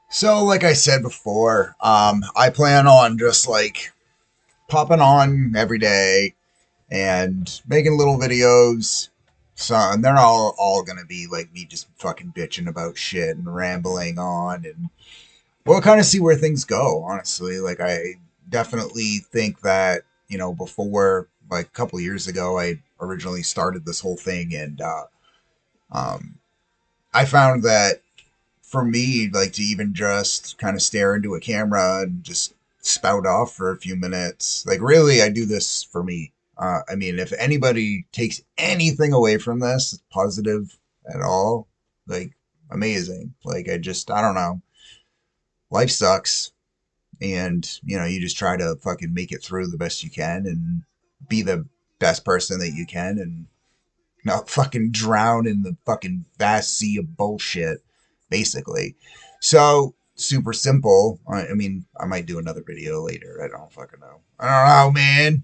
So, like I said before, I plan on just like popping on every day and making little videos. So, and they're all gonna be like me just fucking bitching about shit and rambling on, and we'll kind of see where things go. Honestly, like I definitely think that before like a couple years ago, I originally started this whole thing, and um, I found that for me, like to even just kind of stare into a camera and just spout off for a few minutes, like really, I do this for me. I mean, if anybody takes anything away from this, positive at all, like amazing. Like I don't know. Life sucks, and you just try to fucking make it through the best you can and be the best person that you can, and not fucking drown in the fucking vast sea of bullshit, basically. So super simple. I mean, I might do another video later. I don't fucking know. I don't know, man.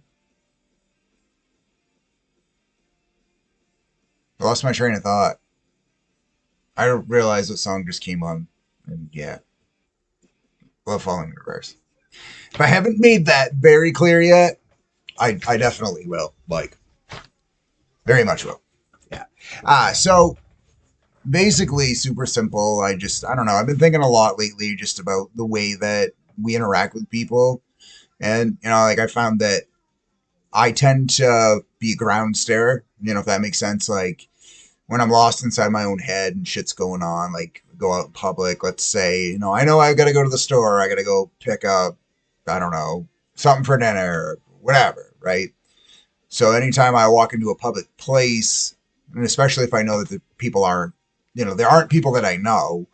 I lost my train of thought. I realized what song just came on, and yeah, Love Falling in Reverse. If I haven't made that very clear yet, I definitely will. Like, very much will. Yeah. So basically super simple. I don't know. I've been thinking a lot lately just about the way that we interact with people. And, like I found that I tend to be a ground starer, if that makes sense. Like when I'm lost inside my own head and shit's going on, like go out in public, let's say, I know I got to go to the store. I got to go pick up, I don't know, something for dinner or whatever, right? So anytime I walk into a public place, and especially if I know that the people aren't, there aren't people that I know,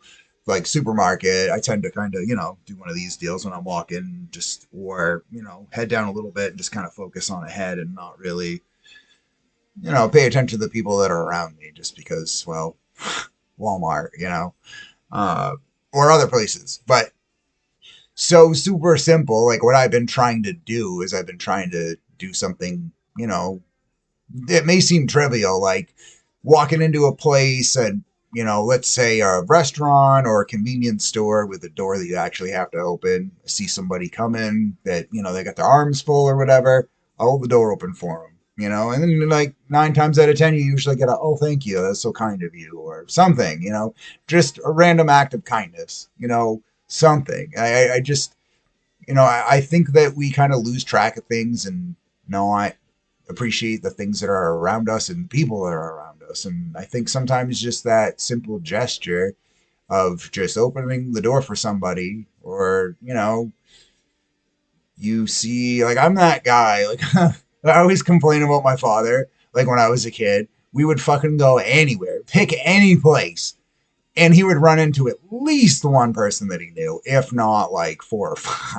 like supermarket, I tend to kind of, do one of these deals when I'm walking, just or, head down a little bit and just kind of focus on ahead and not really, pay attention to the people that are around me just because, well, Walmart, uh, or other places. But so super simple. Like what I've been trying to do is I've been trying to do something, it may seem trivial, like walking into a place and, let's say a restaurant or a convenience store with a door that you actually have to open, see somebody come in that, they got their arms full or whatever, I'll hold the door open for them, and then like 9 times out of 10, you usually get a, oh, thank you. That's so kind of you or something, just a random act of kindness, something. I just, I think that we kind of lose track of things and not appreciate the things that are around us and the people that are around us. And I think sometimes just that simple gesture of just opening the door for somebody, or, you see, like, I'm that guy. Like, I always complain about my father. Like, when I was a kid, we would fucking go anywhere, pick any place, and he would run into at least one person that he knew, if not like 4 or 5.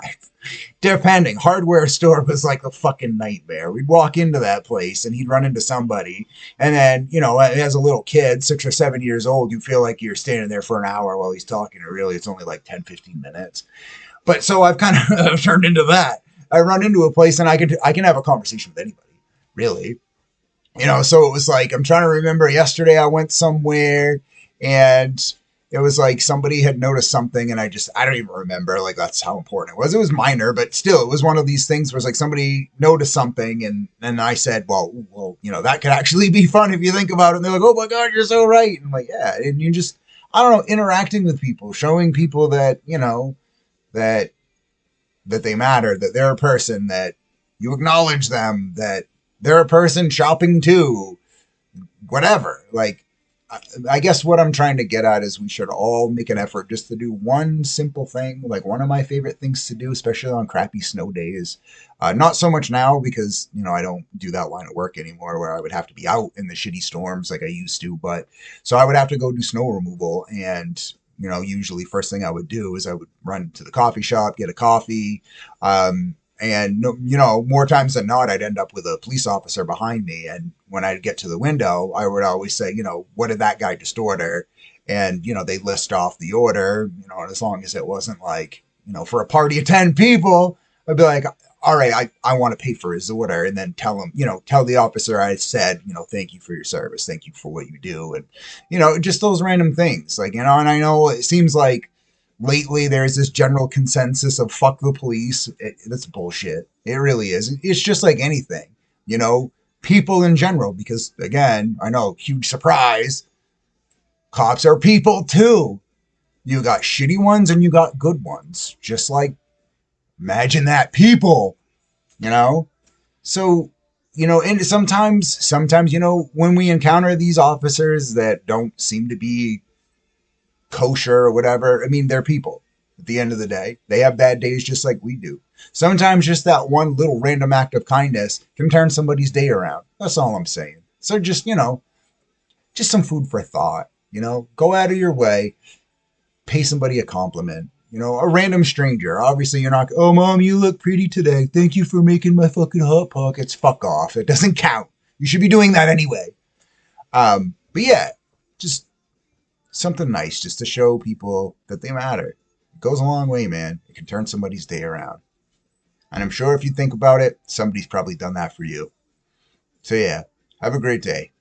Depending. Hardware store was like a fucking nightmare. We'd walk into that place and he'd run into somebody. And then, as a little kid, 6 or 7 years old, you feel like you're standing there for an hour while he's talking. And really, it's only like 10, 15 minutes. But so I've kind of turned into that. I run into a place and I can have a conversation with anybody, really. So it was like, I'm trying to remember yesterday I went somewhere and it was like somebody had noticed something and I don't even remember, like that's how important it was. It was minor, but still it was one of these things where it's like somebody noticed something and I said, well, that could actually be fun if you think about it. And they're like, oh my God, you're so right. And I'm like, yeah. And you just, I don't know, interacting with people, showing people that, that, that they matter, that they're a person, that you acknowledge them, that they're a person shopping too, whatever. Like, I guess what I'm trying to get at is we should all make an effort just to do one simple thing. Like one of my favorite things to do, especially on crappy snow days. Not so much now because, I don't do that line of work anymore where I would have to be out in the shitty storms like I used to. But so I would have to go do snow removal. And, usually first thing I would do is I would run to the coffee shop, get a coffee. And, more times than not, I'd end up with a police officer behind me. And when I'd get to the window, I would always say, what did that guy just order? And, they list off the order, and as long as it wasn't like, for a party of 10 people, I'd be like, all right, I want to pay for his order, and then tell him, tell the officer I said, thank you for your service. Thank you for what you do. And, just those random things like, and I know it seems like lately there's this general consensus of fuck the police. That's bullshit. It really is. It's just like anything, you know, people in general, because again, I know, huge surprise, cops are people too. You got shitty ones and you got good ones. Just like, imagine that, people, you know? So, you know, and sometimes, you know, when we encounter these officers that don't seem to be kosher or whatever, I mean, they're people at the end of the day. They have bad days just like we do. Sometimes just that one little random act of kindness can turn somebody's day around. That's all I'm saying. So just, you know, just some food for thought, you know, go out of your way, pay somebody a compliment. You know, a random stranger. Obviously, you're not, oh, mom, you look pretty today. Thank you for making my fucking Hot Pockets. Fuck off. It doesn't count. You should be doing that anyway. But yeah, just something nice just to show people that they matter. It goes a long way, man. It can turn somebody's day around. And I'm sure if you think about it, somebody's probably done that for you. So yeah, have a great day.